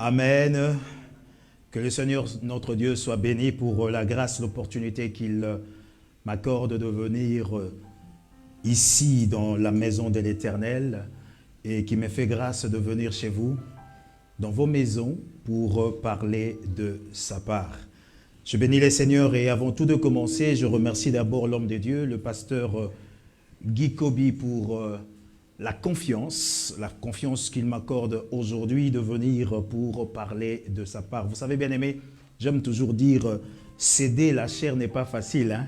Amen. Que le Seigneur, notre Dieu, soit béni pour la grâce, l'opportunité qu'il m'accorde de venir ici dans la maison de l'Éternel et qui me fait grâce de venir chez vous, dans vos maisons, pour parler de sa part. Je bénis le Seigneur et avant tout de commencer, je remercie d'abord l'homme de Dieu, le pasteur Guy Kobi, pour la confiance qu'il m'accorde aujourd'hui de venir pour parler de sa part. Vous savez, bien aimé, j'aime toujours dire, céder la chair n'est pas facile. Hein?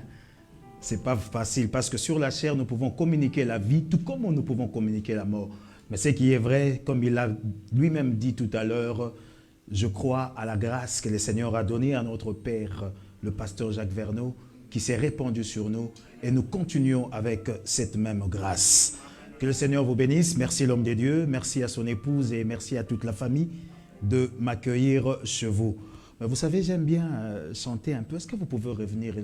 C'est pas facile parce que sur la chair, nous pouvons communiquer la vie, tout comme nous pouvons communiquer la mort. Mais ce qui est vrai, comme il l'a lui-même dit tout à l'heure, je crois à la grâce que le Seigneur a donnée à notre Père, le pasteur Jacques Verneau, qui s'est répandu sur nous et nous continuons avec cette même grâce. Que le Seigneur vous bénisse. Merci l'homme de Dieu, merci à son épouse et merci à toute la famille de m'accueillir chez vous. Mais vous savez, j'aime bien chanter un peu. Est-ce que vous pouvez revenir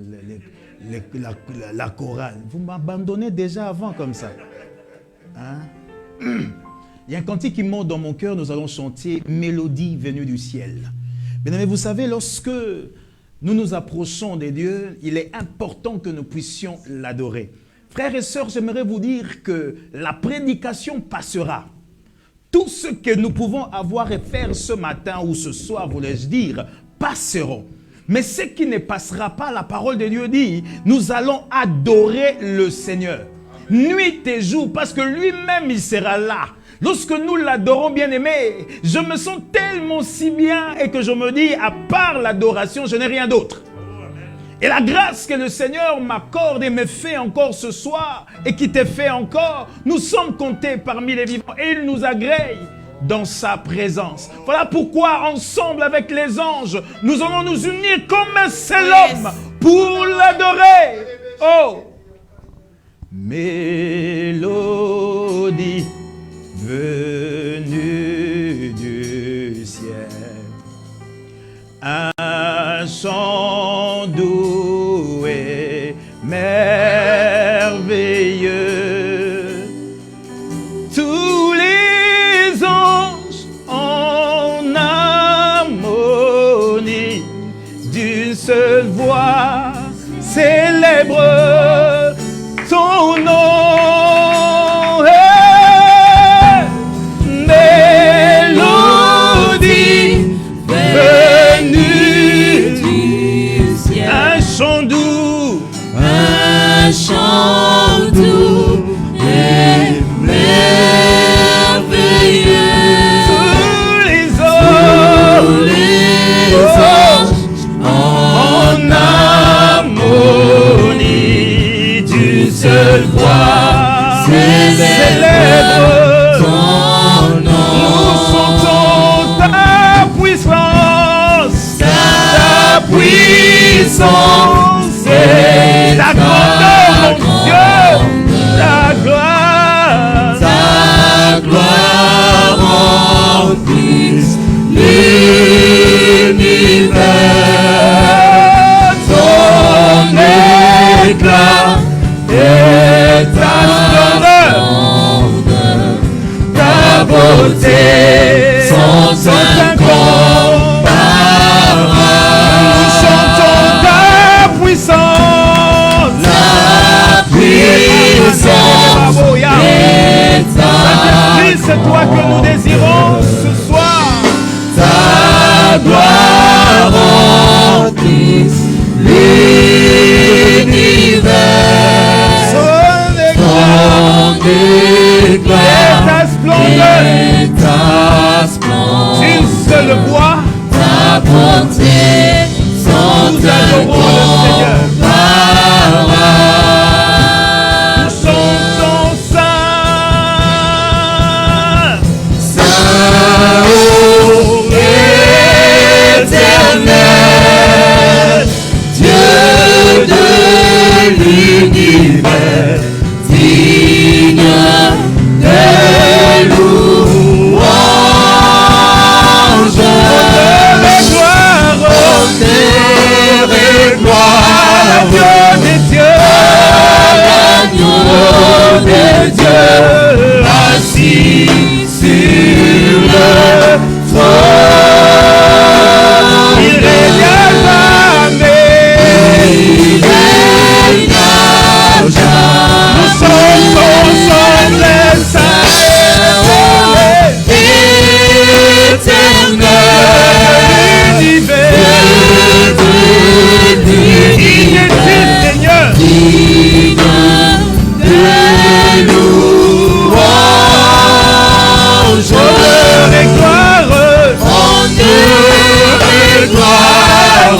la chorale? Vous m'abandonnez déjà avant comme ça. Hein? Il y a un cantique qui monte dans mon cœur, nous allons chanter « Mélodie venue du ciel ». Mais vous savez, lorsque nous nous approchons de Dieu, il est important que nous puissions l'adorer. Frères et sœurs, j'aimerais vous dire que la prédication passera. Tout ce que nous pouvons avoir et faire ce matin ou ce soir, voulais-je dire, passeront. Mais ce qui ne passera pas, la parole de Dieu dit, nous allons adorer le Seigneur. Nuit et jour, parce que lui-même, il sera là. Lorsque nous l'adorons, bien-aimé, je me sens tellement si bien et que je me dis, à part l'adoration, je n'ai rien d'autre. Et la grâce que le Seigneur m'accorde et me fait encore ce soir et qui te fait encore, nous sommes comptés parmi les vivants et il nous agrée dans sa présence. Voilà pourquoi ensemble avec les anges, nous allons nous unir comme un seul homme pour l'adorer. Oh! Mélodie venue du ciel, un chant doux et merveilleux. Tous les anges en harmonie d'une seule voix célèbrent ton nom. Mélodie venue du ciel, un chant doux et merveilleux. Tous les anges en harmonie d'une seule voix célèbrent ton nom. Nous chantons ta puissance et ta grandeur, mon Dieu, ta gloire remplisse l'univers. Ton éclat et ta splendeur, ta beauté sans incomparable. Nous chantons ta puissance et ta Saint-Esprit, c'est toi que nous désirons ce soir. Ta gloire remplisse l'univers. Son éclat et ta splendeur. Une seule voix, ta bonté sans incomparable. Nous chantons Saint, Saint, ô Éternel, Dieu de l'univers, digne des louanges. Honneur et gloire, Dieu des dieux, l'agneau des dieux, assis sur le trône.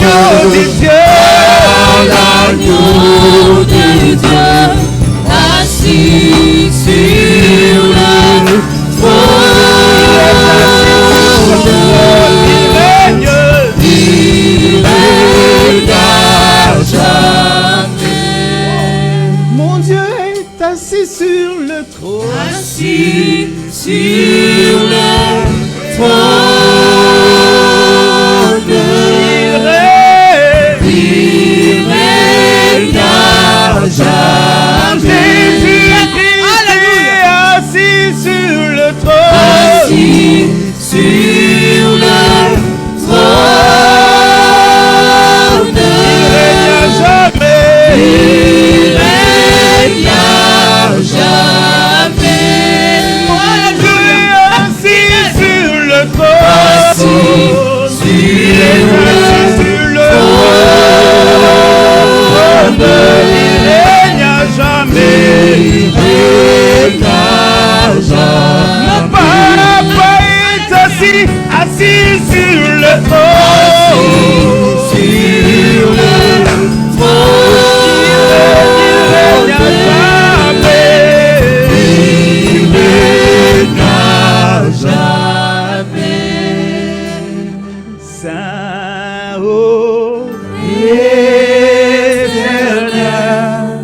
l'agneau de Dieu. L'agneau de Dieu, assis sur le trône. Il règne à jamais. Mon Dieu est assis sur le trône. Assis sur le trône. Il règne à jamais. Jésus-Christ assis sur le trône. Assis sur le trône. Il règne à jamais. Assis sur le trône. Assis sur le trône. Il règne à jamais. Il règne à jamais. Mon papa est assis sur le trône. Sur le trône. Il règne à jamais. Il règne à jamais. Saint, ô éternel,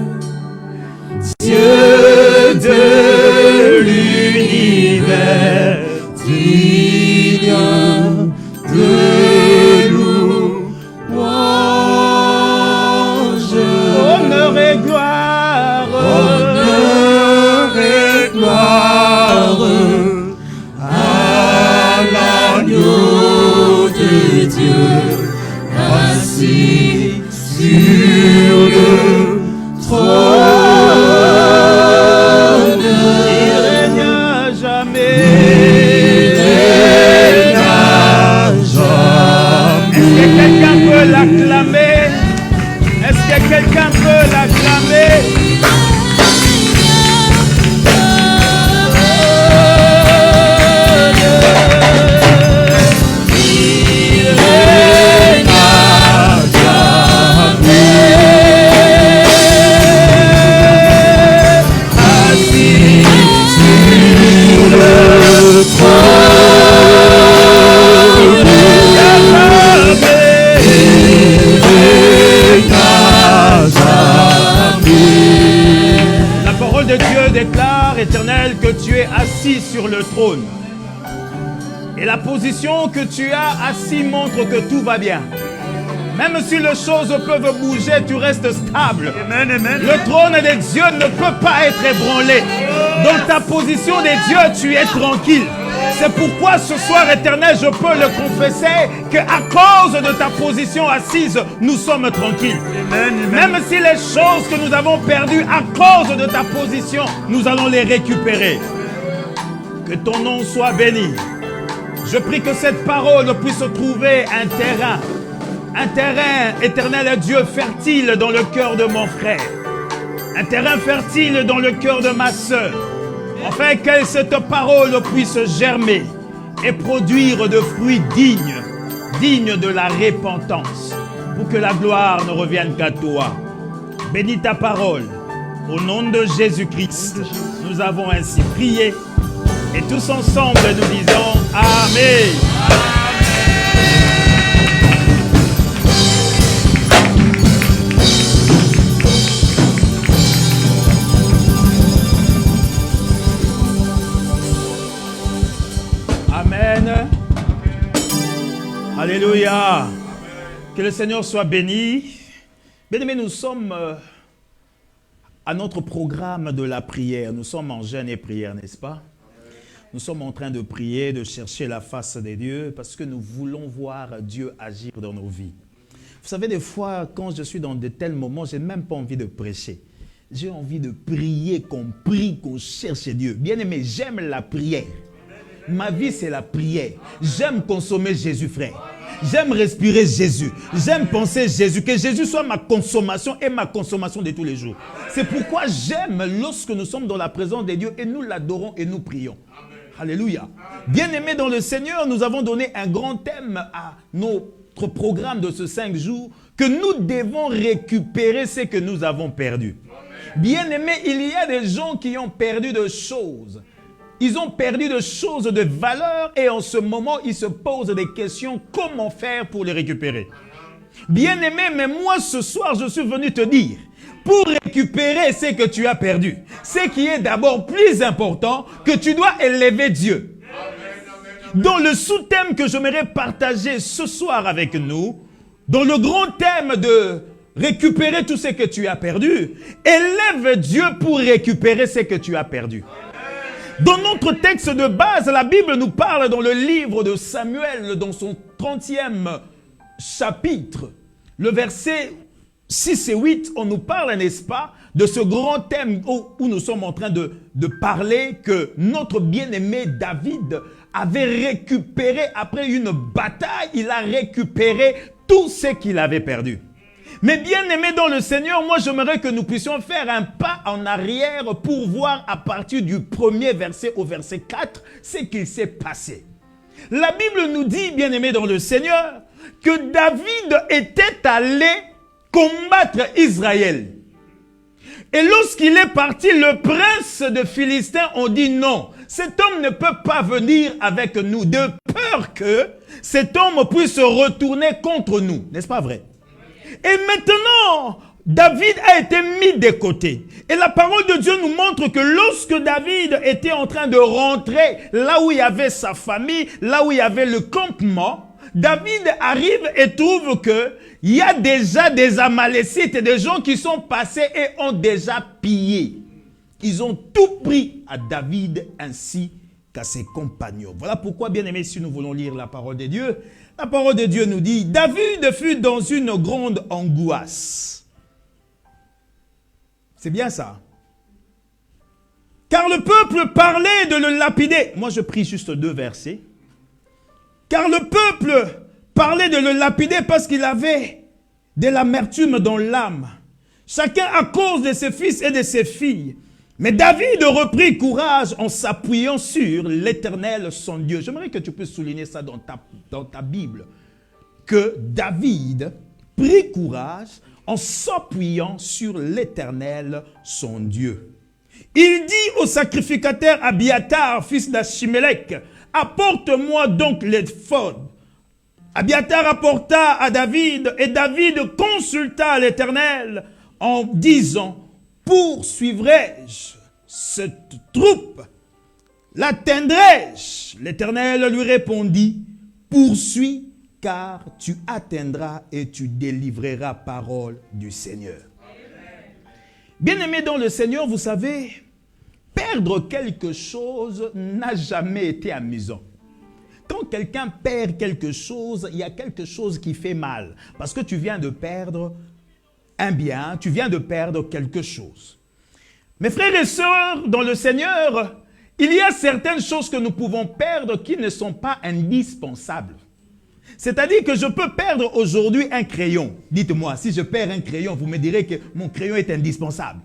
Dieu de l'univers, digne de louange. Honneur et gloire, Honneur et gloire à l'agneau de Dieu, assis sur le trône. il règne à jamais. Il règne à Est-ce que jamais. quelqu'un peut l'acclamer? Est-ce que quelqu'un peut l'acclamer? Il règne à jamais. Assis Sur le trône. La parole de Dieu déclare, Éternel, que tu es assis sur le trône. Et la position que tu as assis montre que tout va bien. Même si les choses peuvent bouger, tu restes stable. Amen, amen. Le trône des dieux ne peut pas être ébranlé. Dans ta position des dieux, tu es tranquille. C'est pourquoi ce soir, Éternel, je peux le confesser qu'à cause de ta position assise, nous sommes tranquilles. Amen, amen. Même si les choses que nous avons perdues à cause de ta position, nous allons les récupérer. Que ton nom soit béni. Je prie que cette parole puisse trouver un terrain, Éternel Dieu, fertile dans le cœur de mon frère. Un terrain fertile dans le cœur de ma sœur. Afin que cette parole puisse germer et produire de fruits dignes de la repentance, pour que la gloire ne revienne qu'à toi. Bénis ta parole. Au nom de Jésus-Christ, nous avons ainsi prié. Et tous ensemble, nous disons Amen. Amen. Alléluia. Que le Seigneur soit béni. Bien-aimés, nous sommes à notre programme de la prière. Nous sommes en jeûne et prière, n'est-ce pas? Nous sommes en train de prier, de chercher la face de Dieu parce que nous voulons voir Dieu agir dans nos vies. Vous savez, des fois, quand je suis dans de tels moments, je n'ai même pas envie de prêcher. J'ai envie de prier, qu'on prie, qu'on cherche Dieu. Bien-aimé, j'aime la prière. Ma vie, c'est la prière. J'aime consommer Jésus, frère. J'aime respirer Jésus. J'aime penser Jésus. Que Jésus soit ma consommation et ma consommation de tous les jours. C'est pourquoi j'aime lorsque nous sommes dans la présence de Dieu et nous l'adorons et nous prions. Alléluia. Bien-aimés dans le Seigneur, nous avons donné un grand thème à nos notre programme de ce 5 jours que nous devons récupérer ce que nous avons perdu. Bien-aimés, il y a des gens qui ont perdu de choses. Ils ont perdu de choses de valeur et en ce moment, ils se posent des questions. Comment faire pour les récupérer? Bien-aimé, mais moi ce soir, je suis venu te dire, pour récupérer ce que tu as perdu, ce qui est d'abord plus important, que tu dois élever Dieu. Dans le sous-thème que j'aimerais partager ce soir avec nous, dans le grand thème de récupérer tout ce que tu as perdu, élève Dieu pour récupérer ce que tu as perdu. Dans notre texte de base, la Bible nous parle dans le livre de Samuel, dans son 30e chapitre, le verset 6 et 8, on nous parle, n'est-ce pas, de ce grand thème où nous sommes en train de parler que notre bien-aimé David avait récupéré, après une bataille, il a récupéré tout ce qu'il avait perdu. Mais bien-aimé dans le Seigneur, moi j'aimerais que nous puissions faire un pas en arrière pour voir à partir du premier verset au verset 4 ce qu'il s'est passé. La Bible nous dit, bien-aimé dans le Seigneur, que David était allé combattre Israël. Et lorsqu'il est parti, le prince de Philistins ont dit non, cet homme ne peut pas venir avec nous, de peur que cet homme puisse se retourner contre nous. N'est-ce pas vrai? Et maintenant, David a été mis de côté. Et la parole de Dieu nous montre que lorsque David était en train de rentrer là où il y avait sa famille, là où il y avait le campement, David arrive et trouve qu'il y a déjà des Amalécites et des gens qui sont passés et ont déjà pillé. Ils ont tout pris à David ainsi qu'à ses compagnons. Voilà pourquoi, bien aimés, si nous voulons lire la parole de Dieu, la parole de Dieu nous dit, David fut dans une grande angoisse. C'est bien ça. Car le peuple parlait de le lapider. Moi, je prie juste 2 versets. Car le peuple parlait de le lapider parce qu'il avait de l'amertume dans l'âme. Chacun à cause de ses fils et de ses filles. Mais David reprit courage en s'appuyant sur l'Éternel, son Dieu. J'aimerais que tu puisses souligner ça dans ta Bible. Que David prit courage en s'appuyant sur l'Éternel, son Dieu. Il dit au sacrificateur Abiatar, fils d'Achimélec, apporte-moi donc l'éphod. Abiatar apporta à David, et David consulta l'Éternel en disant, poursuivrai-je cette troupe? L'atteindrai-je? L'Éternel lui répondit, poursuis, car tu atteindras et tu délivreras parole du Seigneur. Bien-aimés dans le Seigneur, vous savez, perdre quelque chose n'a jamais été amusant. Quand quelqu'un perd quelque chose, il y a quelque chose qui fait mal. Parce que tu viens de perdre un bien, tu viens de perdre quelque chose. Mes frères et sœurs, dans le Seigneur, il y a certaines choses que nous pouvons perdre qui ne sont pas indispensables. C'est-à-dire que je peux perdre aujourd'hui un crayon. Dites-moi, si je perds un crayon, vous me direz que mon crayon est indispensable.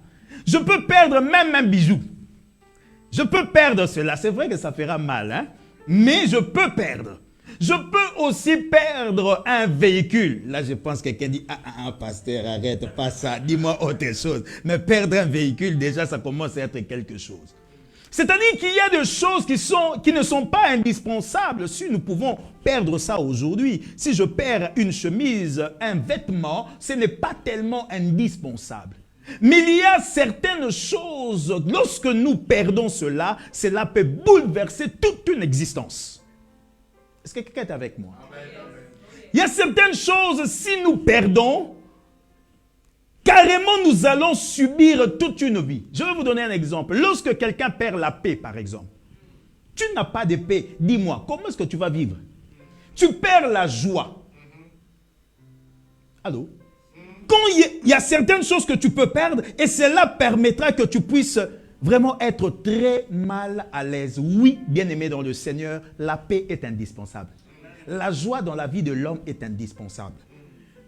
Je peux perdre même un bijou. Je peux perdre cela. C'est vrai que ça fera mal, hein? Mais je peux perdre. Je peux aussi perdre un véhicule. Là, je pense que quelqu'un dit, pasteur, arrête, pas ça. Dis-moi autre chose. Mais perdre un véhicule, déjà, ça commence à être quelque chose. C'est-à-dire qu'il y a des choses qui ne sont pas indispensables. Si nous pouvons perdre ça aujourd'hui, si je perds une chemise, un vêtement, ce n'est pas tellement indispensable. Mais il y a certaines choses, lorsque nous perdons cela, cela peut bouleverser toute une existence. Est-ce que quelqu'un est avec moi? Il y a certaines choses, si nous perdons, carrément nous allons subir toute une vie. Je vais vous donner un exemple. Lorsque quelqu'un perd la paix, par exemple, tu n'as pas de paix. Dis-moi, comment est-ce que tu vas vivre? Tu perds la joie. Allô? Quand il y a certaines choses que tu peux perdre, et cela permettra que tu puisses vraiment être très mal à l'aise. Oui, bien-aimé dans le Seigneur, la paix est indispensable. La joie dans la vie de l'homme est indispensable.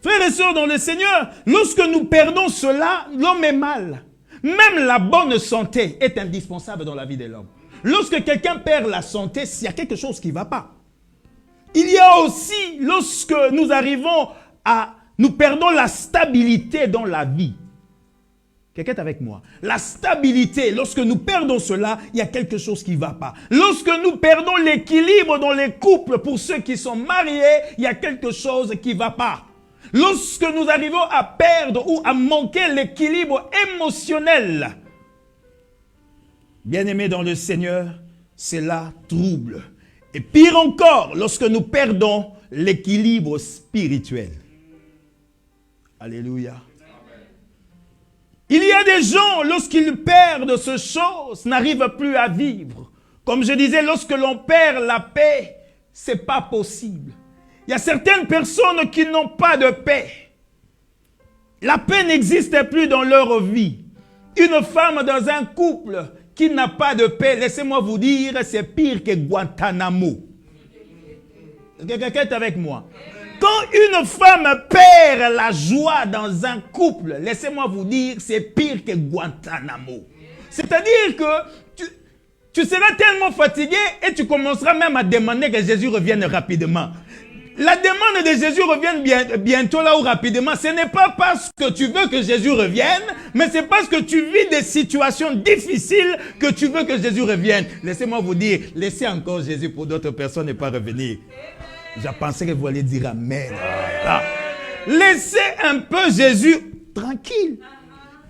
Frères et sœurs dans le Seigneur, lorsque nous perdons cela, l'homme est mal. Même la bonne santé est indispensable dans la vie de l'homme. Lorsque quelqu'un perd la santé, il y a quelque chose qui ne va pas. Il y a aussi, lorsque nous arrivons nous perdons la stabilité dans la vie. Quelqu'un est avec moi? La stabilité, lorsque nous perdons cela, il y a quelque chose qui ne va pas. Lorsque nous perdons l'équilibre dans les couples, pour ceux qui sont mariés, il y a quelque chose qui ne va pas. Lorsque nous arrivons à perdre ou à manquer l'équilibre émotionnel, bien-aimés dans le Seigneur, cela trouble. Et pire encore, lorsque nous perdons l'équilibre spirituel. Alléluia. Il y a des gens, lorsqu'ils perdent ces choses, n'arrivent plus à vivre. Comme je disais, lorsque l'on perd la paix, ce n'est pas possible. Il y a certaines personnes qui n'ont pas de paix. La paix n'existe plus dans leur vie. Une femme dans un couple qui n'a pas de paix, laissez-moi vous dire, c'est pire que Guantanamo. Quelqu'un est avec moi? Quand une femme perd la joie dans un couple, laissez-moi vous dire, c'est pire que Guantanamo. C'est-à-dire que tu seras tellement fatigué et tu commenceras même à demander que Jésus revienne rapidement. La demande de Jésus revienne bientôt là ou rapidement, ce n'est pas parce que tu veux que Jésus revienne, mais c'est parce que tu vis des situations difficiles que tu veux que Jésus revienne. Laissez-moi vous dire, laissez encore Jésus pour d'autres personnes et pas revenir. Je pensais que vous alliez dire Amen. Ah. Laissez un peu Jésus tranquille.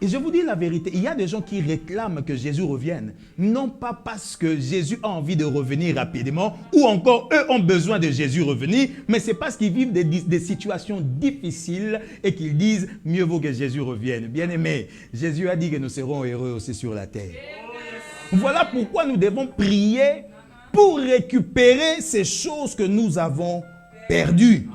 Et je vous dis la vérité, il y a des gens qui réclament que Jésus revienne. Non pas parce que Jésus a envie de revenir rapidement, ou encore eux ont besoin de Jésus revenir, mais c'est parce qu'ils vivent des situations difficiles et qu'ils disent mieux vaut que Jésus revienne. Bien-aimé, Jésus a dit que nous serons heureux aussi sur la terre. Voilà pourquoi nous devons prier pour récupérer ces choses que nous avons perdues.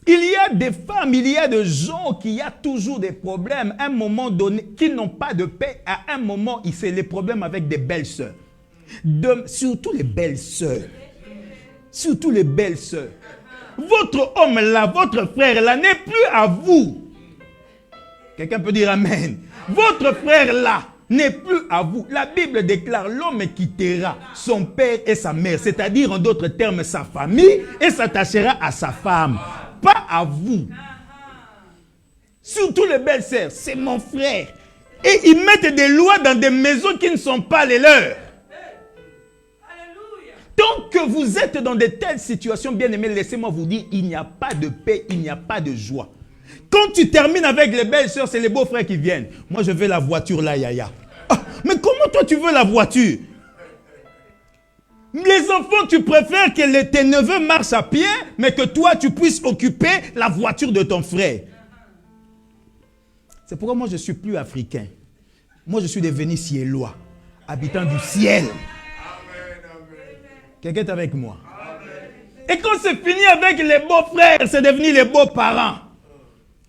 Il y a des femmes, il y a des gens qui ont toujours des problèmes. À un moment donné, qui n'ont pas de paix. À un moment, c'est les problèmes avec des belles-sœurs. Surtout les belles-sœurs. Surtout les belles-sœurs. Votre homme là, votre frère là, n'est plus à vous. Quelqu'un peut dire Amen. Votre frère là n'est plus à vous. La Bible déclare l'homme quittera son père et sa mère. C'est-à-dire, en d'autres termes, sa famille et s'attachera à sa femme. Pas à vous. Surtout les belles-sœurs, c'est mon frère. Et ils mettent des lois dans des maisons qui ne sont pas les leurs. Tant que vous êtes dans de telles situations, bien aimés, laissez-moi vous dire, il n'y a pas de paix, il n'y a pas de joie. Quand tu termines avec les belles-sœurs, c'est les beaux-frères qui viennent. Moi, je veux la voiture là, yaya. Ah, mais comment toi, tu veux la voiture? Les enfants, tu préfères que tes neveux marchent à pied, mais que toi, tu puisses occuper la voiture de ton frère. C'est pourquoi moi, je ne suis plus africain. Moi, je suis devenu ciélois, habitant du ciel. Quelqu'un est avec moi? Et quand c'est fini avec les beaux-frères, c'est devenu les beaux-parents.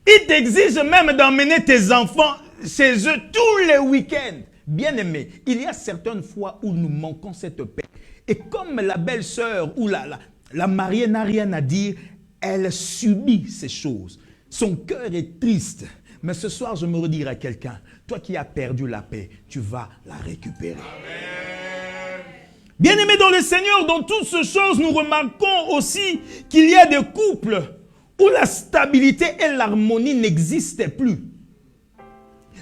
Ils t'exigent même d'emmener tes enfants chez eux tous les week-ends. Bien aimé, il y a certaines fois où nous manquons cette paix. Et comme la belle-sœur ou la mariée n'a rien à dire, elle subit ces choses. Son cœur est triste. Mais ce soir, je me redire à quelqu'un, toi qui as perdu la paix, tu vas la récupérer. Bien-aimés dans le Seigneur, dans toutes ces choses, nous remarquons aussi qu'il y a des couples où la stabilité et l'harmonie n'existaient plus.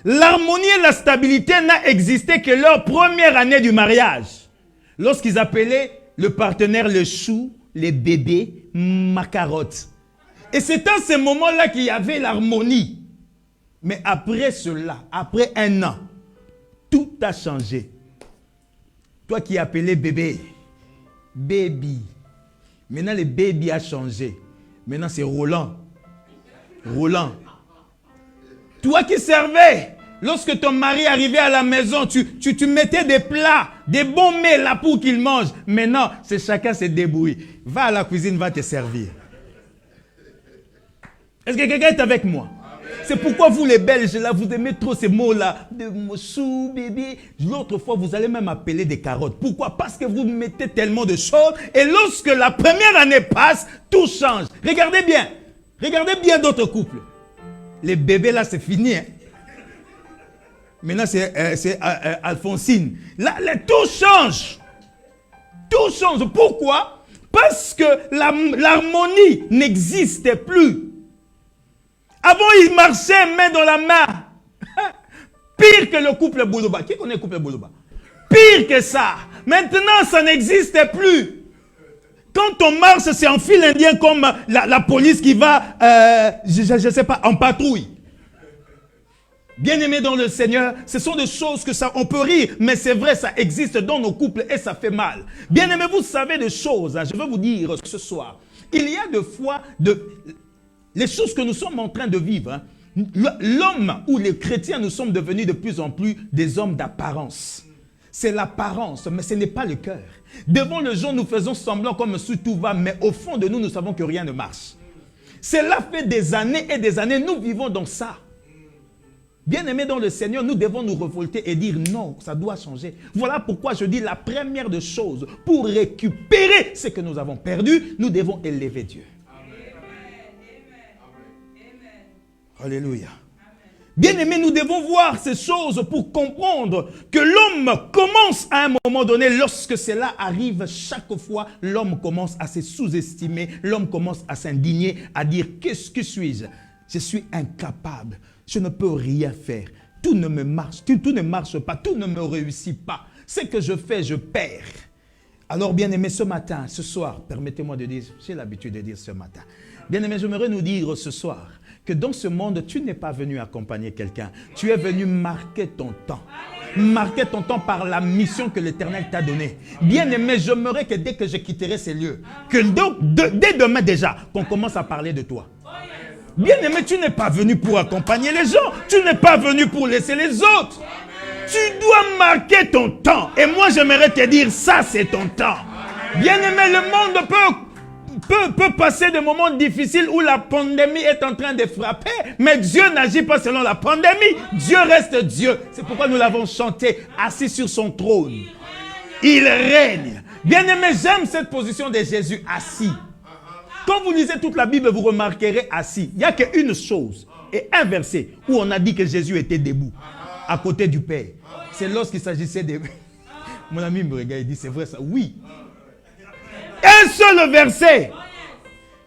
L'harmonie et la stabilité n'ont existé que leur première année du mariage. Lorsqu'ils appelaient le partenaire le chou, les bébés, ma carotte. Et c'est à ce moment-là qu'il y avait l'harmonie. Mais après cela, après un an, tout a changé. Toi qui appelais bébé, baby. Maintenant, le baby a changé. Maintenant, c'est Roland. Roland. Toi qui servais, lorsque ton mari arrivait à la maison, tu mettais des plats, des bons mets là pour qu'il mange. Maintenant, c'est chacun se débrouille. Va à la cuisine, va te servir. Est-ce que quelqu'un est avec moi? C'est pourquoi vous les Belges, là, vous aimez trop ces mots-là. De chou, bébé. L'autre fois, vous allez même appeler des carottes. Pourquoi? Parce que vous mettez tellement de choses. Et lorsque la première année passe, tout change. Regardez bien. Regardez bien d'autres couples. Les bébés, là, c'est fini. Hein? Maintenant, c'est Alphonsine. Là, tout change. Tout change. Pourquoi? Parce que l'harmonie n'existait plus. Avant, ils marchaient main dans la main. Pire que le couple Boulouba. Qui connaît le couple Boulouba? Pire que ça. Maintenant, ça n'existe plus. Quand on marche, c'est en file indien comme la police qui va, je ne sais pas, en patrouille. Bien-aimés dans le Seigneur, ce sont des choses que ça, on peut rire, mais c'est vrai, ça existe dans nos couples et ça fait mal. Bien-aimés, vous savez des choses, hein, je veux vous dire ce soir. Il y a des fois, les choses que nous sommes en train de vivre, hein, l'homme ou les chrétiens, nous sommes devenus de plus en plus des hommes d'apparence. C'est l'apparence, mais ce n'est pas le cœur. Devant le jour, nous faisons semblant comme si tout va, mais au fond de nous, nous savons que rien ne marche. Cela fait des années et des années, nous vivons dans ça. Bien-aimés dans le Seigneur, nous devons nous révolter et dire non, ça doit changer. Voilà pourquoi je dis la première des choses, pour récupérer ce que nous avons perdu, nous devons élever Dieu. Alléluia. Bien-aimés, nous devons voir ces choses pour comprendre que l'homme commence à un moment donné, lorsque cela arrive, chaque fois, l'homme commence à se sous-estimer, l'homme commence à s'indigner, à dire « Qu'est-ce que suis-je? Je suis incapable, je ne peux rien faire, tout ne me marche, tout ne marche pas, tout ne me réussit pas, ce que je fais, je perds. » Alors, bien-aimés, ce matin, ce soir, permettez-moi de dire, j'ai l'habitude de dire ce matin, bien-aimés, j'aimerais nous dire ce soir, que dans ce monde, tu n'es pas venu accompagner quelqu'un. Tu es venu marquer ton temps. Marquer ton temps par la mission que l'Éternel t'a donnée. Bien-aimé, j'aimerais que dès que je quitterai ces lieux, que dès demain déjà, qu'on commence à parler de toi. Bien-aimé, tu n'es pas venu pour accompagner les gens. Tu n'es pas venu pour laisser les autres. Tu dois marquer ton temps. Et moi, j'aimerais te dire, ça, c'est ton temps. Bien-aimé, le monde peut passer des moments difficiles où la pandémie est en train de frapper, mais Dieu n'agit pas selon la pandémie. Dieu reste Dieu. C'est pourquoi nous l'avons chanté, assis sur son trône. Il règne. Bien-aimé, j'aime cette position de Jésus assis. Quand vous lisez toute la Bible, vous remarquerez assis. Il n'y a qu'une chose et un verset où on a dit que Jésus était debout, à côté du Père. C'est lorsqu'il s'agissait de... Mon ami me regarde et dit, c'est vrai ça? Oui. Un seul verset.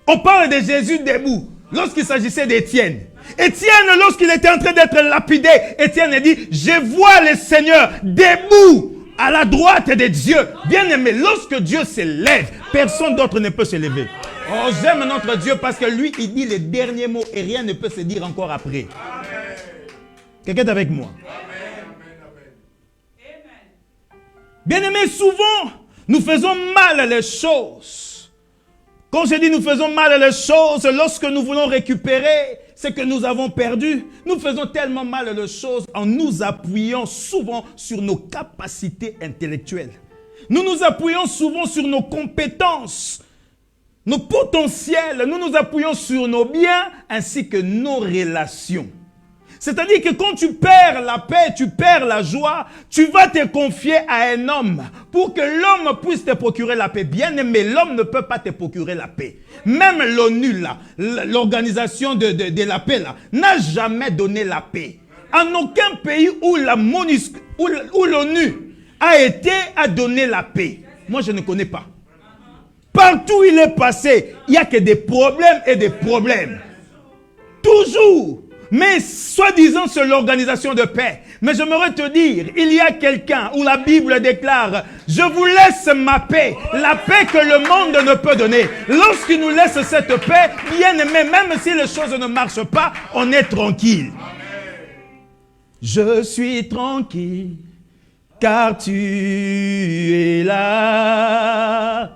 On parle de Jésus debout. Lorsqu'il s'agissait d'Étienne. Étienne, lorsqu'il était en train d'être lapidé, Étienne a dit, je vois le Seigneur debout à la droite de Dieu. Bien aimé, lorsque Dieu se lève, personne d'autre ne peut se lever. Oh, j'aime notre Dieu parce que lui, il dit les derniers mots et rien ne peut se dire encore après. Quelqu'un est avec moi? Bien aimé, souvent, nous faisons mal les choses. Quand je dis nous faisons mal les choses, lorsque nous voulons récupérer ce que nous avons perdu, nous faisons tellement mal les choses en nous appuyant souvent sur nos capacités intellectuelles. Nous nous appuyons souvent sur nos compétences, nos potentiels. Nous nous appuyons sur nos biens ainsi que nos relations. C'est-à-dire que quand tu perds la paix, tu perds la joie, tu vas te confier à un homme pour que l'homme puisse te procurer la paix. Bien aimé, l'homme ne peut pas te procurer la paix. Même l'ONU, l'organisation de la paix, n'a jamais donné la paix. En aucun pays où l'ONU a donné la paix. Moi, je ne connais pas. Partout où il est passé, il n'y a que des problèmes et des problèmes. Toujours. Mais soi-disant c'est l'organisation de paix. Mais j'aimerais te dire, il y a quelqu'un où la Bible déclare, je vous laisse ma paix, la paix que le monde ne peut donner. Lorsqu'il nous laisse cette paix, bien aimé, même si les choses ne marchent pas, on est tranquille. Je suis tranquille, car tu es là.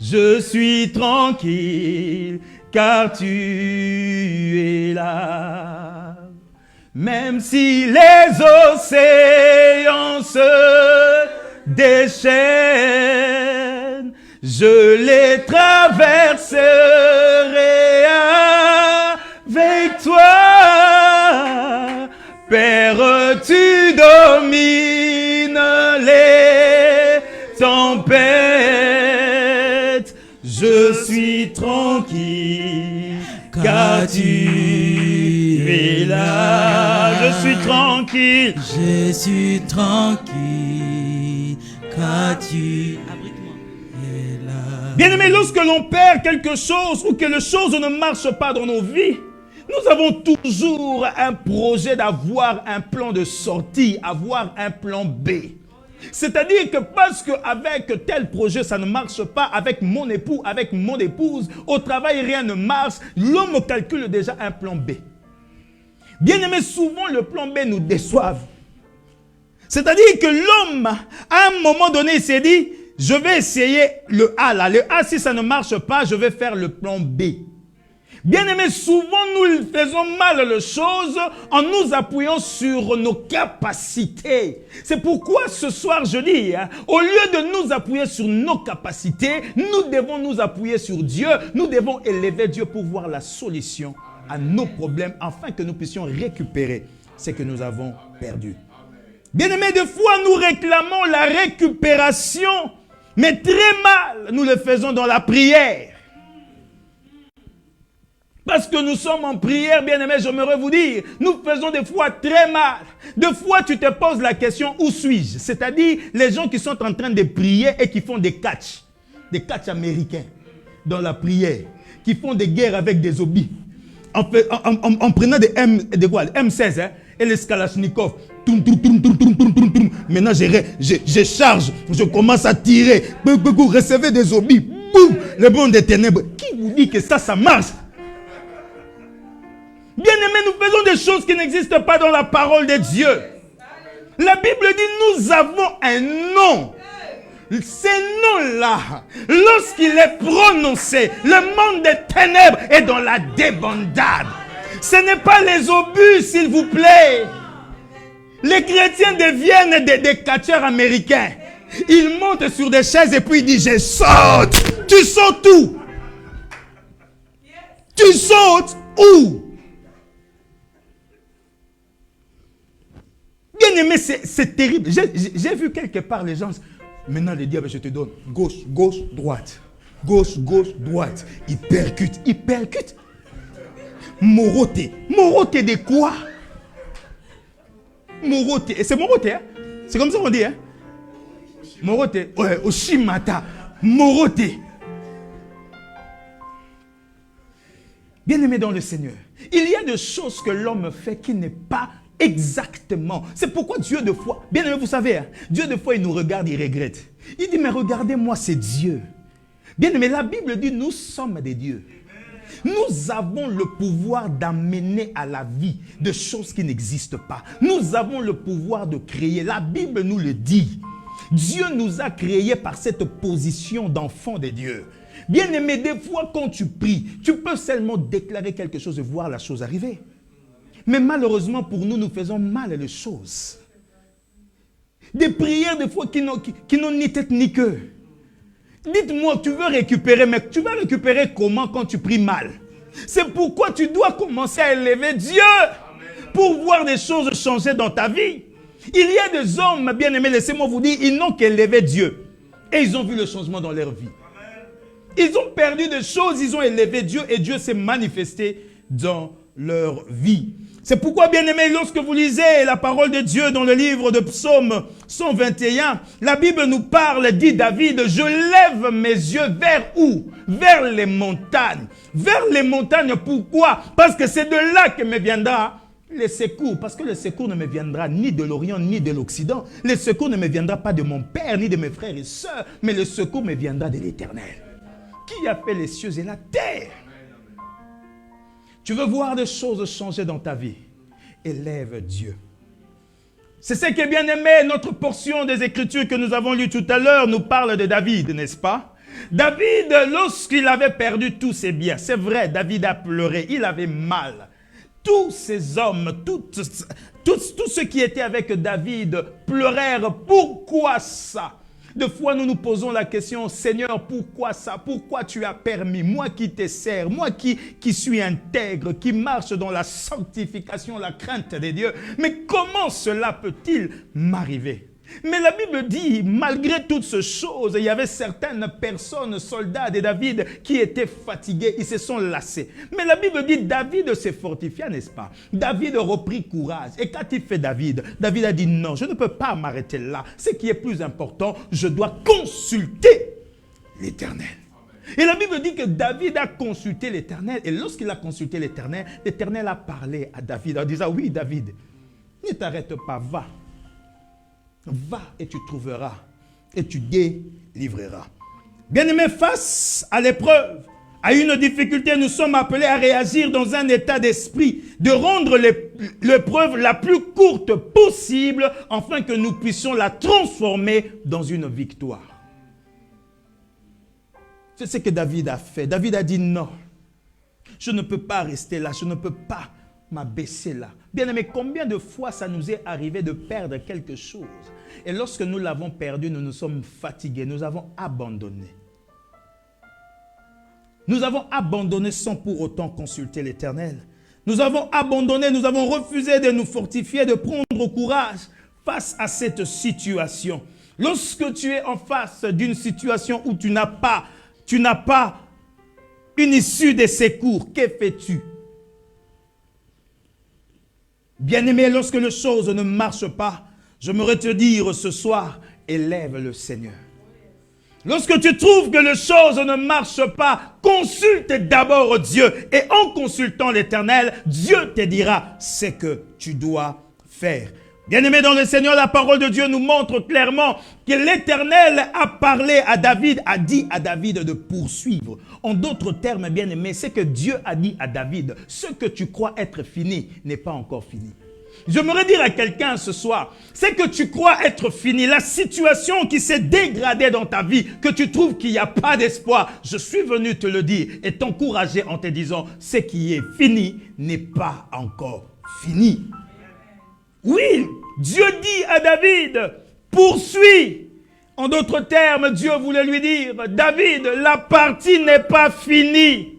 Je suis tranquille, car tu es là. Même si les océans se déchaînent, je les traverserai avec toi. Père, tu domines les tempêtes. Je suis tranquille, car tu es là. Je suis tranquille. Je suis tranquille, car tu es là. Bien-aimés, lorsque l'on perd quelque chose ou que les choses ne marchent pas dans nos vies, nous avons toujours un projet d'avoir un plan de sortie, avoir un plan B. C'est-à-dire que parce qu'avec tel projet, ça ne marche pas, avec mon époux, avec mon épouse, au travail, rien ne marche, l'homme calcule déjà un plan B. Bien-aimés, souvent le plan B nous déçoit. C'est-à-dire que l'homme, à un moment donné, il s'est dit, je vais essayer le A là. Le A, si ça ne marche pas, je vais faire le plan B. Bien-aimés, souvent nous faisons mal les choses en nous appuyant sur nos capacités. C'est pourquoi ce soir je dis, au lieu de nous appuyer sur nos capacités, nous devons nous appuyer sur Dieu. Nous devons élever Dieu pour voir la solution à nos problèmes afin que nous puissions récupérer ce que nous avons perdu. Bien-aimés, des fois nous réclamons la récupération, mais très mal nous le faisons dans la prière. Parce que nous sommes en prière, bien-aimés, j'aimerais vous dire, nous faisons des fois très mal. Des fois, tu te poses la question, où suis-je? C'est-à-dire, les gens qui sont en train de prier et qui font des catchs américains dans la prière, qui font des guerres avec des obis, en prenant des M16 hein, et les Kalachnikov. Maintenant, je charge, je commence à tirer. Recevez des obis, boum, le bon des ténèbres. Qui vous dit que ça marche? Bien-aimés, nous faisons des choses qui n'existent pas dans la parole de Dieu. La Bible dit, nous avons un nom. Ce nom-là, lorsqu'il est prononcé, le monde des ténèbres est dans la débandade. Ce n'est pas les obus, s'il vous plaît. Les chrétiens deviennent des catcheurs américains. Ils montent sur des chaises et puis ils disent, je saute. Tu sautes où? Tu sautes où? Bien aimé, c'est terrible. J'ai vu quelque part les gens. Maintenant, le diable, je te donne gauche, gauche, droite. Gauche, gauche, droite. Il percute, il percute. Moroté. Moroté de quoi? Moroté. C'est Moroté, hein? C'est comme ça qu'on dit, hein? Moroté. Ouais, Oshimata. Moroté. Bien aimé dans le Seigneur, il y a des choses que l'homme fait qui n'est pas exactement. C'est pourquoi Dieu de fois, bien aimé, vous savez, hein, Dieu de fois il nous regarde, il regrette. Il dit, mais regardez-moi, c'est Dieu. Bien aimé, la Bible dit, nous sommes des dieux. Nous avons le pouvoir d'amener à la vie des choses qui n'existent pas. Nous avons le pouvoir de créer. La Bible nous le dit. Dieu nous a créés par cette position d'enfant de Dieu. Bien aimé, des fois quand tu pries, tu peux seulement déclarer quelque chose et voir la chose arriver. Mais malheureusement pour nous, nous faisons mal les choses. Des prières des fois qui n'ont ni tête ni queue. Dites-moi, tu veux récupérer, mais tu vas récupérer comment quand tu pries mal? C'est pourquoi tu dois commencer à élever Dieu pour voir des choses changer dans ta vie. Il y a des hommes, bien aimés, laissez-moi vous dire, ils n'ont qu'élevé Dieu. Et ils ont vu le changement dans leur vie. Ils ont perdu des choses, ils ont élevé Dieu et Dieu s'est manifesté dans leur vie. C'est pourquoi, bien aimé, lorsque vous lisez la parole de Dieu dans le livre de Psaume 121, la Bible nous parle, dit David, je lève mes yeux vers où? Vers les montagnes. Vers les montagnes, pourquoi? Parce que c'est de là que me viendra le secours. Parce que le secours ne me viendra ni de l'Orient, ni de l'Occident. Le secours ne me viendra pas de mon père, ni de mes frères et sœurs, mais le secours me viendra de l'Éternel. Qui a fait les cieux et la terre? Tu veux voir des choses changer dans ta vie? Élève Dieu. C'est ce qui est bien aimé. Notre portion des Écritures que nous avons lues tout à l'heure nous parle de David, n'est-ce pas? David, lorsqu'il avait perdu tous ses biens, c'est vrai, David a pleuré, il avait mal. Tous ces hommes, tous ceux qui étaient avec David pleurèrent. Pourquoi ça? Des fois, nous nous posons la question, Seigneur, pourquoi ça? Pourquoi tu as permis? Moi qui te sers, moi qui suis intègre, qui marche dans la sanctification, la crainte de Dieu. Mais comment cela peut-il m'arriver? Mais la Bible dit, malgré toutes ces choses, il y avait certaines personnes, soldats de David, qui étaient fatigués, ils se sont lassés. Mais la Bible dit, David se fortifia, n'est-ce pas? David reprit courage. Et quand il fait David a dit, non, je ne peux pas m'arrêter là. Ce qui est plus important, je dois consulter l'Éternel. Et la Bible dit que David a consulté l'Éternel. Et lorsqu'il a consulté l'Éternel, l'Éternel a parlé à David en disant, oui David, ne t'arrête pas, va. Va et tu trouveras et tu délivreras. Bien-aimé, face à l'épreuve, à une difficulté, nous sommes appelés à réagir dans un état d'esprit, de rendre l'épreuve la plus courte possible, afin que nous puissions la transformer dans une victoire. C'est ce que David a fait. David a dit non, je ne peux pas rester là, je ne peux pas m'abaisser là. Bien-aimé, combien de fois ça nous est arrivé de perdre quelque chose? Et lorsque nous l'avons perdu, nous nous sommes fatigués, nous avons abandonné. Nous avons abandonné sans pour autant consulter l'Éternel. Nous avons abandonné, nous avons refusé de nous fortifier, de prendre courage face à cette situation. Lorsque tu es en face d'une situation où tu n'as pas une issue de secours, que fais-tu? Bien-aimé, lorsque les choses ne marchent pas, j'aimerais te dire ce soir, élève le Seigneur. Lorsque tu trouves que les choses ne marchent pas, consulte d'abord Dieu. Et en consultant l'Éternel, Dieu te dira ce que tu dois faire. Bien-aimé dans le Seigneur, la parole de Dieu nous montre clairement que l'Éternel a parlé à David, a dit à David de poursuivre. En d'autres termes, bien-aimé, c'est que Dieu a dit à David, ce que tu crois être fini n'est pas encore fini. J'aimerais dire à quelqu'un ce soir, c'est que tu crois être fini, la situation qui s'est dégradée dans ta vie, que tu trouves qu'il n'y a pas d'espoir, je suis venu te le dire et t'encourager en te disant, ce qui est fini n'est pas encore fini. Oui, Dieu dit à David, poursuis. En d'autres termes, Dieu voulait lui dire, David, la partie n'est pas finie.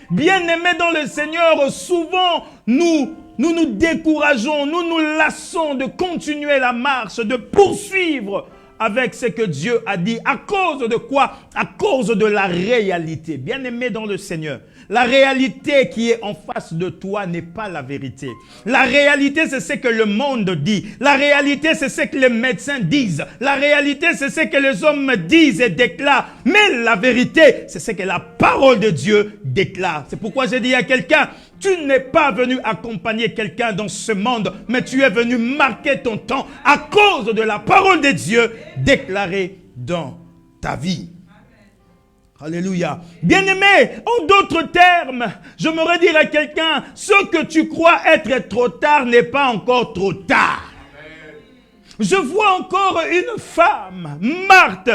Bien-aimé dans le Seigneur, souvent nous décourageons, nous lassons de continuer la marche, de poursuivre avec ce que Dieu a dit. À cause de quoi? À cause de la réalité. Bien-aimé dans le Seigneur, la réalité qui est en face de toi n'est pas la vérité. La réalité, c'est ce que le monde dit. La réalité, c'est ce que les médecins disent. La réalité, c'est ce que les hommes disent et déclarent. Mais la vérité, c'est ce que la parole de Dieu déclare. C'est pourquoi j'ai dit à quelqu'un, tu n'es pas venu accompagner quelqu'un dans ce monde, mais tu es venu marquer ton temps à cause de la parole de Dieu déclarée dans ta vie. Alléluia. Bien-aimé, en d'autres termes, j'aimerais dire à quelqu'un, ce que tu crois être trop tard n'est pas encore trop tard. Je vois encore une femme, Marthe,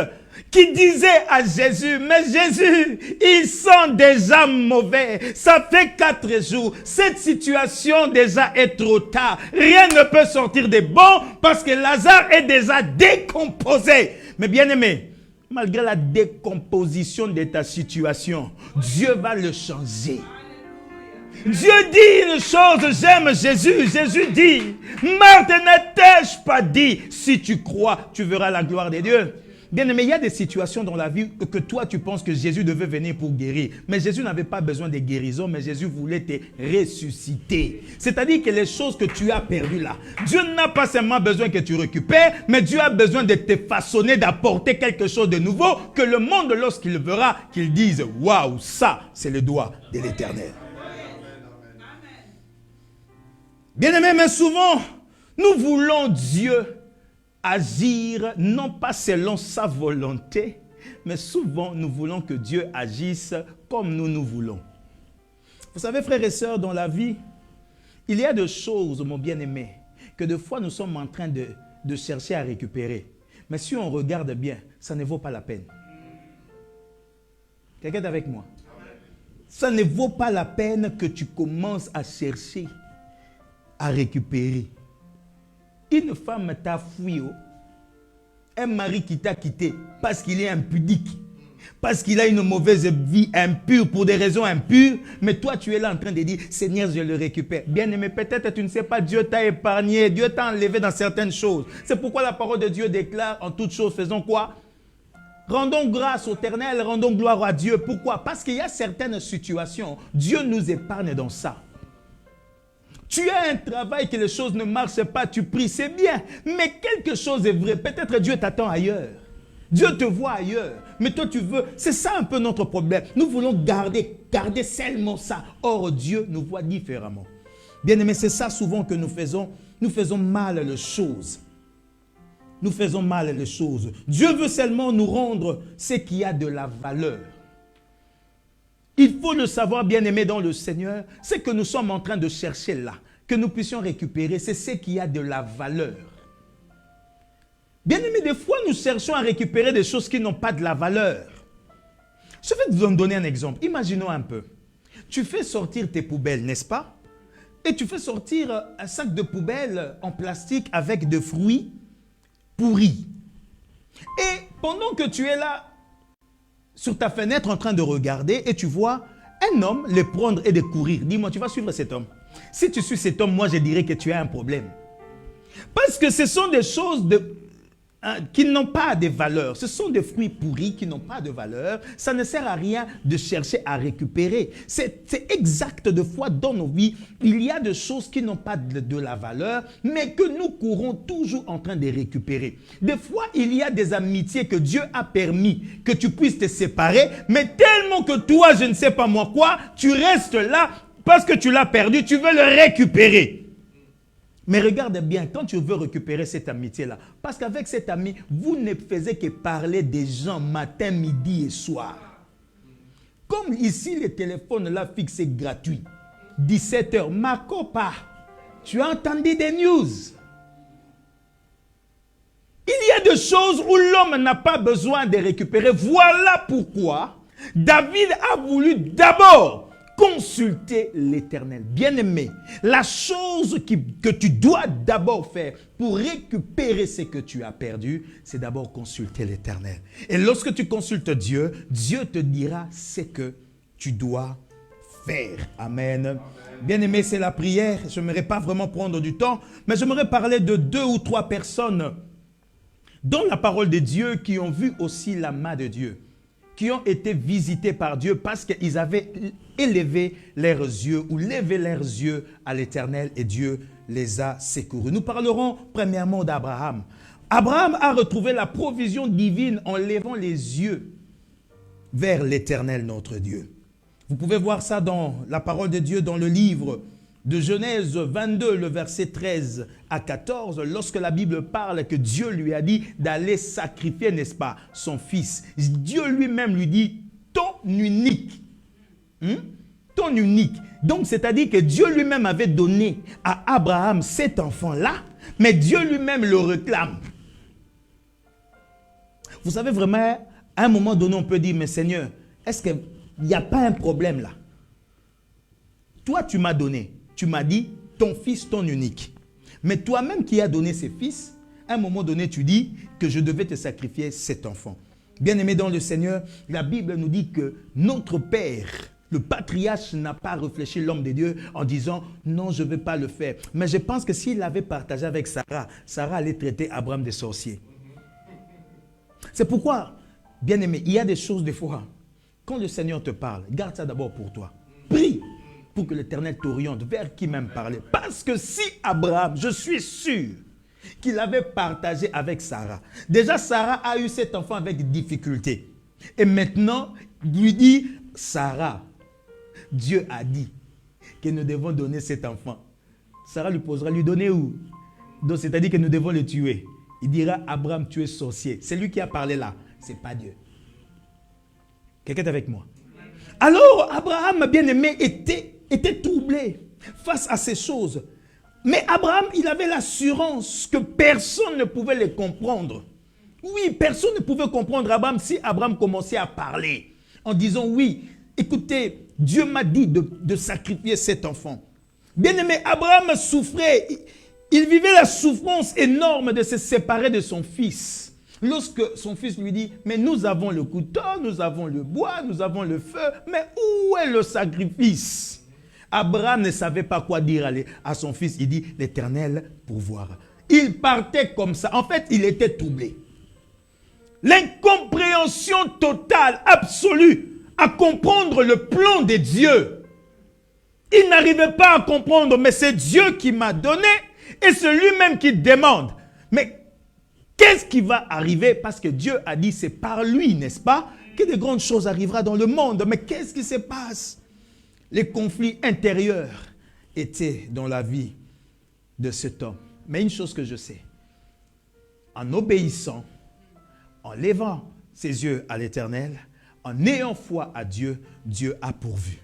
qui disait à Jésus, mais Jésus, ils sont déjà mauvais. Ça fait 4 jours. Cette situation déjà est trop tard. Rien ne peut sortir de bon parce que Lazare est déjà décomposé. Mais bien aimé, malgré la décomposition de ta situation, Dieu va le changer. Dieu dit une chose, j'aime Jésus. Jésus dit, Marthe, ne t'ai-je pas dit, si tu crois, tu verras la gloire de Dieu. Bien aimé, il y a des situations dans la vie que toi tu penses que Jésus devait venir pour guérir. Mais Jésus n'avait pas besoin de guérison, mais Jésus voulait te ressusciter. C'est-à-dire que les choses que tu as perdues là, Dieu n'a pas seulement besoin que tu récupères, mais Dieu a besoin de te façonner, d'apporter quelque chose de nouveau, que le monde, lorsqu'il verra, qu'il dise, waouh, ça, c'est le doigt de l'Éternel. Bien aimé, mais souvent, nous voulons Dieu agir non pas selon sa volonté, mais souvent nous voulons que Dieu agisse comme nous voulons. Vous savez, frères et sœurs, dans la vie, il y a des choses, mon bien-aimé, que des fois nous sommes en train de chercher à récupérer. Mais si on regarde bien, ça ne vaut pas la peine. Quelqu'un est avec moi? Ça ne vaut pas la peine que tu commences à chercher, à récupérer. Une femme t'a fui, un mari qui t'a quitté parce qu'il est impudique, parce qu'il a une mauvaise vie impure pour des raisons impures, mais toi tu es là en train de dire, Seigneur, je le récupère. Bien-aimé, peut-être tu ne sais pas, Dieu t'a épargné, Dieu t'a enlevé dans certaines choses. C'est pourquoi la parole de Dieu déclare, en toutes choses, faisons quoi? Rendons grâce au Éternel, rendons gloire à Dieu. Pourquoi? Parce qu'il y a certaines situations, Dieu nous épargne dans ça. Tu as un travail que les choses ne marchent pas, tu pries, c'est bien. Mais quelque chose est vrai. Peut-être Dieu t'attend ailleurs. Dieu te voit ailleurs. mais toi tu veux. C'est ça un peu notre problème. Nous voulons garder seulement ça. Or, Dieu nous voit différemment. Bien aimé, c'est ça souvent que nous faisons. Nous faisons mal les choses. Nous faisons mal les choses. Dieu veut seulement nous rendre ce qui a de la valeur. Il faut le savoir, bien aimé dans le Seigneur, ce que nous sommes en train de chercher là, que nous puissions récupérer, c'est ce qui a de la valeur. Bien aimé, des fois, nous cherchons à récupérer des choses qui n'ont pas de la valeur. Je vais vous donner un exemple. Imaginons un peu. Tu fais sortir tes poubelles, n'est-ce pas? Et tu fais sortir un sac de poubelle en plastique avec des fruits pourris. Et pendant que tu es là, sur ta fenêtre en train de regarder, et tu vois un homme les prendre et de courir. Dis-moi, tu vas suivre cet homme. Si tu suis cet homme, moi je dirais que tu as un problème. Parce que ce sont des choses qui n'ont pas de valeur. Ce sont des fruits pourris qui n'ont pas de valeur. Ça ne sert à rien de chercher à récupérer. C'est exact de fois dans nos vies. Il y a des choses qui n'ont pas de la valeur, mais que nous courons toujours en train de récupérer. Des fois, il y a des amitiés que Dieu a permis que tu puisses te séparer, mais tellement que toi, je ne sais pas moi quoi, tu restes là parce que tu l'as perdu, tu veux le récupérer. Mais regarde bien, quand tu veux récupérer cette amitié-là, parce qu'avec cet ami, vous ne faisiez que parler des gens matin, midi et soir. Comme ici, le téléphone là fixe est gratuit. 17h, ma copa, tu as entendu des news. Il y a des choses où l'homme n'a pas besoin de récupérer. Voilà pourquoi David a voulu d'abord consulter l'Éternel. Bien-aimé, la chose que tu dois d'abord faire pour récupérer ce que tu as perdu, c'est d'abord consulter l'Éternel. Et lorsque tu consultes Dieu, Dieu te dira ce que tu dois faire. Amen. Bien-aimé, c'est la prière. Je n'aimerais pas vraiment prendre du temps, mais j'aimerais parler de 2 ou 3 personnes dans la parole de Dieu qui ont vu aussi la main de Dieu, qui ont été visités par Dieu parce qu'ils avaient élevé leurs yeux ou levé leurs yeux à l'Éternel et Dieu les a secourus. Nous parlerons premièrement d'Abraham. Abraham a retrouvé la provision divine en levant les yeux vers l'Éternel notre Dieu. Vous pouvez voir ça dans la parole de Dieu dans le livre de Genèse 22, le verset 13 à 14, lorsque la Bible parle que Dieu lui a dit d'aller sacrifier, n'est-ce pas, son fils. Dieu lui-même lui dit, ton unique. Ton unique. Donc, c'est-à-dire que Dieu lui-même avait donné à Abraham cet enfant-là, mais Dieu lui-même le réclame. Vous savez vraiment, à un moment donné, on peut dire, mais Seigneur, est-ce qu'il n'y a pas un problème là? Toi, tu m'as donné. Tu m'as dit, ton fils, ton unique. Mais toi-même qui as donné ce fils, à un moment donné, tu dis que je devais te sacrifier cet enfant. Bien-aimé dans le Seigneur, la Bible nous dit que notre Père, le patriarche, n'a pas réfléchi l'homme de Dieu en disant, non, je ne vais pas le faire. Mais je pense que s'il avait partagé avec Sarah, Sarah allait traiter Abraham de sorcier. C'est pourquoi, bien-aimé, il y a des choses des fois, quand le Seigneur te parle, garde ça d'abord pour toi. Prie pour que l'Éternel t'oriente vers qui même parler. Parce que si Abraham, je suis sûr qu'il avait partagé avec Sarah. Déjà, Sarah a eu cet enfant avec difficulté. Et maintenant, il lui dit, Sarah, Dieu a dit que nous devons donner cet enfant. Sarah lui posera, lui donner où? Donc, c'est-à-dire que nous devons le tuer. Il dira, Abraham, tu es sorcier. C'est lui qui a parlé là. Ce n'est pas Dieu. Quelqu'un est avec moi? Alors, Abraham, bien-aimé, était troublé face à ces choses. Mais Abraham, il avait l'assurance que personne ne pouvait les comprendre. Oui, personne ne pouvait comprendre Abraham si Abraham commençait à parler en disant, oui, écoutez, Dieu m'a dit de sacrifier cet enfant. Bien-aimé, Abraham souffrait. Il vivait la souffrance énorme de se séparer de son fils. Lorsque son fils lui dit, mais nous avons le couteau, nous avons le bois, nous avons le feu, mais où est le sacrifice? Abraham ne savait pas quoi dire à son fils. Il dit, l'Éternel pourvoira. Il partait comme ça. En fait, il était troublé. L'incompréhension totale, absolue, à comprendre le plan de Dieu. Il n'arrivait pas à comprendre, mais c'est Dieu qui m'a donné et c'est lui-même qui demande. Mais Qu'est-ce qui va arriver? Parce que Dieu a dit, c'est par lui, n'est-ce pas, que de grandes choses arriveront dans le monde. Mais qu'est-ce qui se passe? Les conflits intérieurs étaient dans la vie de cet homme. Mais une chose que je sais, en obéissant, en levant ses yeux à l'Éternel, en ayant foi à Dieu, Dieu a pourvu.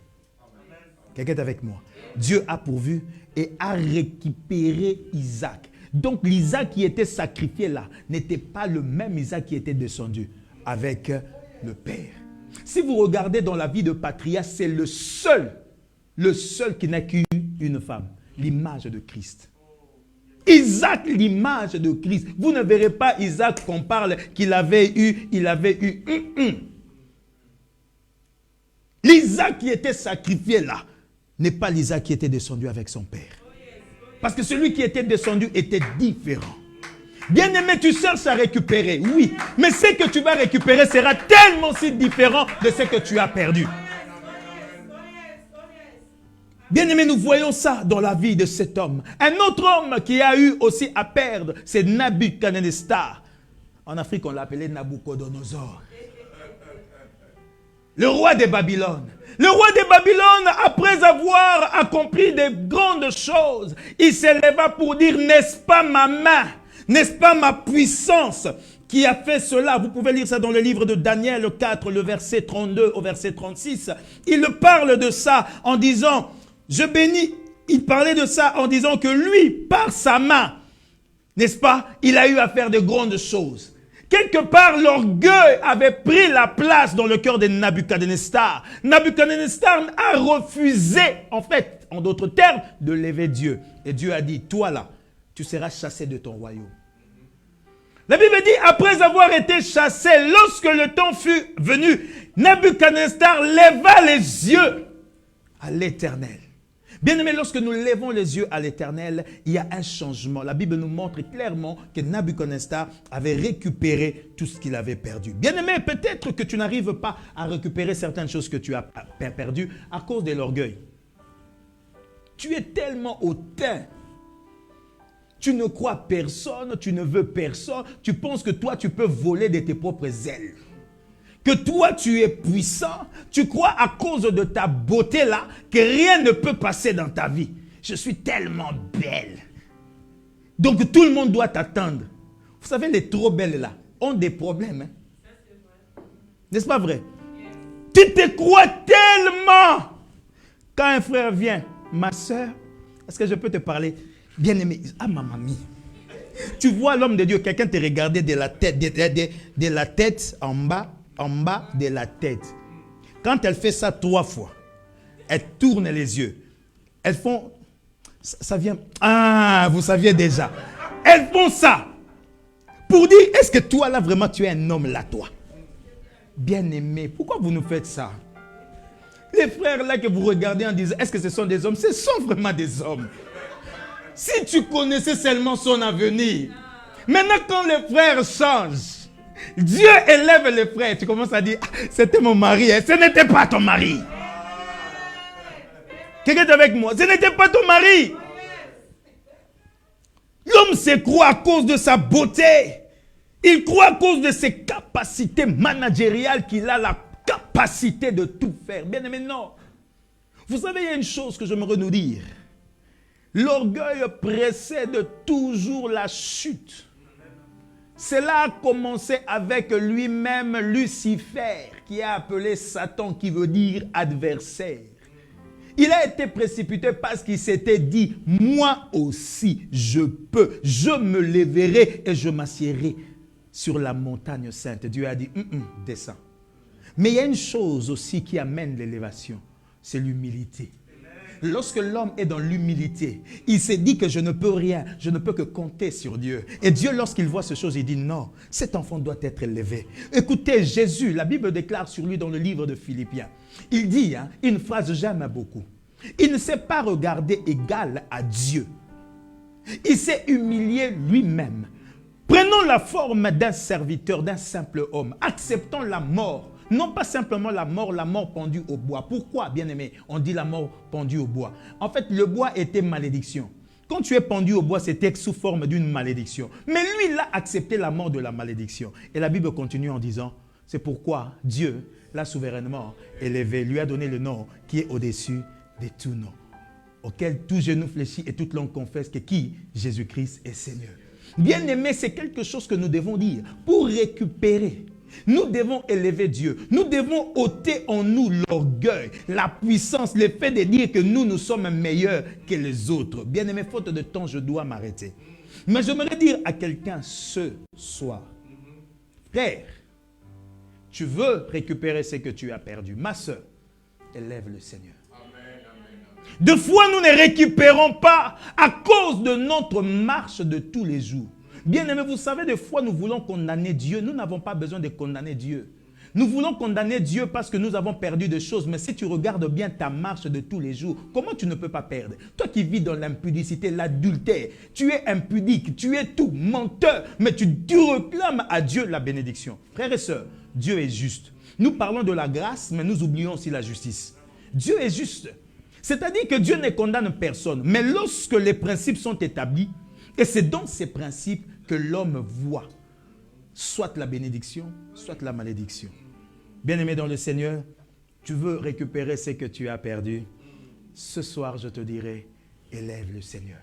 Quelqu'un est avec moi? Dieu a pourvu et a récupéré Isaac. Donc l'Isaac qui était sacrifié là n'était pas le même Isaac qui était descendu avec le Père. Si vous regardez dans la vie de Patrias, c'est le seul qui n'a qu'une femme, l'image de Christ. Isaac, l'image de Christ. Vous ne verrez pas Isaac qu'on parle qu'il avait eu. L'Isaac qui était sacrifié là n'est pas l'Isaac qui était descendu avec son père. Parce que celui qui était descendu était différent. Bien-aimé, tu cherches à récupérer, oui. Mais ce que tu vas récupérer sera tellement si différent de ce que tu as perdu. Bien-aimé, nous voyons ça dans la vie de cet homme. Un autre homme qui a eu aussi à perdre, c'est Nabuchodonosor. En Afrique, on l'appelait Nabucodonosor. Le roi de Babylone. Le roi de Babylone, après avoir accompli de grandes choses, il s'éleva pour dire, n'est-ce pas ma main, n'est-ce pas ma puissance qui a fait cela? Vous pouvez lire ça dans le livre de Daniel 4, le verset 32 au verset 36. Il parle de ça en disant, je bénis, il parlait de ça en disant que lui, par sa main, n'est-ce pas, il a eu à faire de grandes choses. Quelque part, l'orgueil avait pris la place dans le cœur de Nabuchodonosor. Nabuchodonosor a refusé, en fait, en d'autres termes, de lever Dieu. Et Dieu a dit, toi là, tu seras chassé de ton royaume. La Bible dit, après avoir été chassé, lorsque le temps fut venu, Nabuchodonosor leva les yeux à l'Éternel. Bien-aimés, lorsque nous levons les yeux à l'Éternel, il y a un changement. La Bible nous montre clairement que Nabuchodonosor avait récupéré tout ce qu'il avait perdu. Bien-aimé, peut-être que tu n'arrives pas à récupérer certaines choses que tu as perdues à cause de l'orgueil. Tu es tellement hautain. Tu ne crois personne, tu ne veux personne. Tu penses que toi, tu peux voler de tes propres ailes. Que toi, tu es puissant, tu crois à cause de ta beauté là, que rien ne peut passer dans ta vie. Je suis tellement belle. Donc tout le monde doit t'attendre. Vous savez, les trop belles là ont des problèmes. Hein? N'est-ce pas vrai? Tu te crois tellement. Quand un frère vient, ma soeur, est-ce que je peux te parler? Bien-aimé, ah ma mamie. Tu vois l'homme de Dieu, quelqu'un te regardait de la tête en bas de la tête. Quand elle fait ça 3 fois, elle tourne les yeux. Elles font, ça vient, ah, vous saviez déjà. Elles font ça pour dire, est-ce que toi là vraiment tu es un homme là toi? Bien-aimé, pourquoi vous nous faites ça? Les frères là que vous regardez en disant, est-ce que ce sont des hommes? Ce sont vraiment des hommes. Si tu connaissais seulement son avenir. Maintenant quand les frères changent, Dieu élève les frères. Tu commences à dire, c'était mon mari. Hein? Ce n'était pas ton mari. Quelqu'un est avec moi? Ce n'était pas ton mari. L'homme se croit à cause de sa beauté. Il croit à cause de ses capacités managériales qu'il a la capacité de tout faire. Bien aimé, non. Vous savez, il y a une chose que j'aimerais nous dire. L'orgueil précède toujours la chute. Cela a commencé avec lui-même Lucifer, qui a appelé Satan, qui veut dire adversaire. Il a été précipité parce qu'il s'était dit, moi aussi je peux, je me lèverai et je m'assiérai sur la montagne sainte. Dieu a dit, descends. Mais il y a une chose aussi qui amène l'élévation, c'est l'humilité. Lorsque l'homme est dans l'humilité, il s'est dit que je ne peux rien, je ne peux que compter sur Dieu. Et Dieu, lorsqu'il voit ces choses, il dit non, cet enfant doit être élevé. Écoutez, Jésus, la Bible déclare sur lui dans le livre de Philippiens, il dit une phrase que j'aime beaucoup. Il ne s'est pas regardé égal à Dieu. Il s'est humilié lui-même. Prenons la forme d'un serviteur, d'un simple homme. Acceptons la mort. Non pas simplement la mort pendue au bois. Pourquoi, bien-aimé, on dit la mort pendue au bois? En fait, le bois était malédiction. Quand tu es pendu au bois, c'était sous forme d'une malédiction. Mais lui, il a accepté la mort de la malédiction. Et la Bible continue en disant, c'est pourquoi Dieu l'a souverainement élevé, lui a donné le nom qui est au-dessus de tout nom, auquel tout genou fléchit et toute langue confesse que qui? Jésus-Christ est Seigneur. Bien-aimé, c'est quelque chose que nous devons dire. Pour récupérer, nous devons élever Dieu. Nous devons ôter en nous l'orgueil, la puissance, le fait de dire que nous sommes meilleurs que les autres. Bien-aimé, faute de temps, je dois m'arrêter. Mais j'aimerais dire à quelqu'un ce soir, frère, tu veux récupérer ce que tu as perdu. Ma soeur, élève le Seigneur. Deux fois, nous ne récupérons pas à cause de notre marche de tous les jours. Bien-aimés, vous savez, des fois, nous voulons condamner Dieu. Nous n'avons pas besoin de condamner Dieu. Nous voulons condamner Dieu parce que nous avons perdu des choses. Mais si tu regardes bien ta marche de tous les jours, comment tu ne peux pas perdre? Toi qui vis dans l'impudicité, l'adultère, tu es impudique, tu es tout, menteur, mais tu réclames à Dieu la bénédiction. Frères et sœurs, Dieu est juste. Nous parlons de la grâce, mais nous oublions aussi la justice. Dieu est juste. C'est-à-dire que Dieu ne condamne personne. Mais lorsque les principes sont établis, et c'est dans ces principes que l'homme voit soit la bénédiction, soit la malédiction. Bien-aimé dans le Seigneur, tu veux récupérer ce que tu as perdu. Ce soir, je te dirai, élève le Seigneur.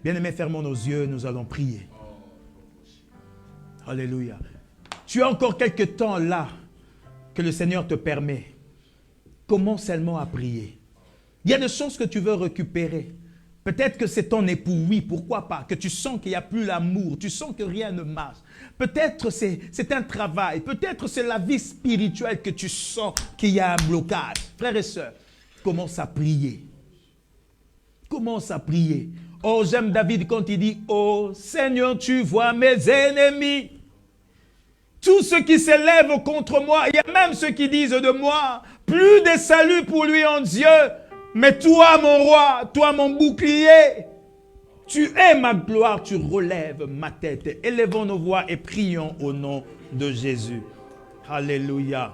Bien-aimé, fermons nos yeux, nous allons prier. Alléluia. Tu as encore quelques temps là que le Seigneur te permet. Commence seulement à prier. Il y a des choses que tu veux récupérer. Peut-être que c'est ton époux, oui, pourquoi pas, que tu sens qu'il n'y a plus l'amour, tu sens que rien ne marche. Peut-être c'est un travail, peut-être c'est la vie spirituelle que tu sens qu'il y a un blocage. Frères et sœurs, commence à prier. Commence à prier. Oh, j'aime David quand il dit, oh Seigneur, tu vois mes ennemis. Tous ceux qui s'élèvent contre moi, il y a même ceux qui disent de moi, plus de salut pour lui en Dieu. Mais toi, mon roi, toi, mon bouclier, tu es ma gloire, tu relèves ma tête. Élevons nos voix et prions au nom de Jésus. Alléluia.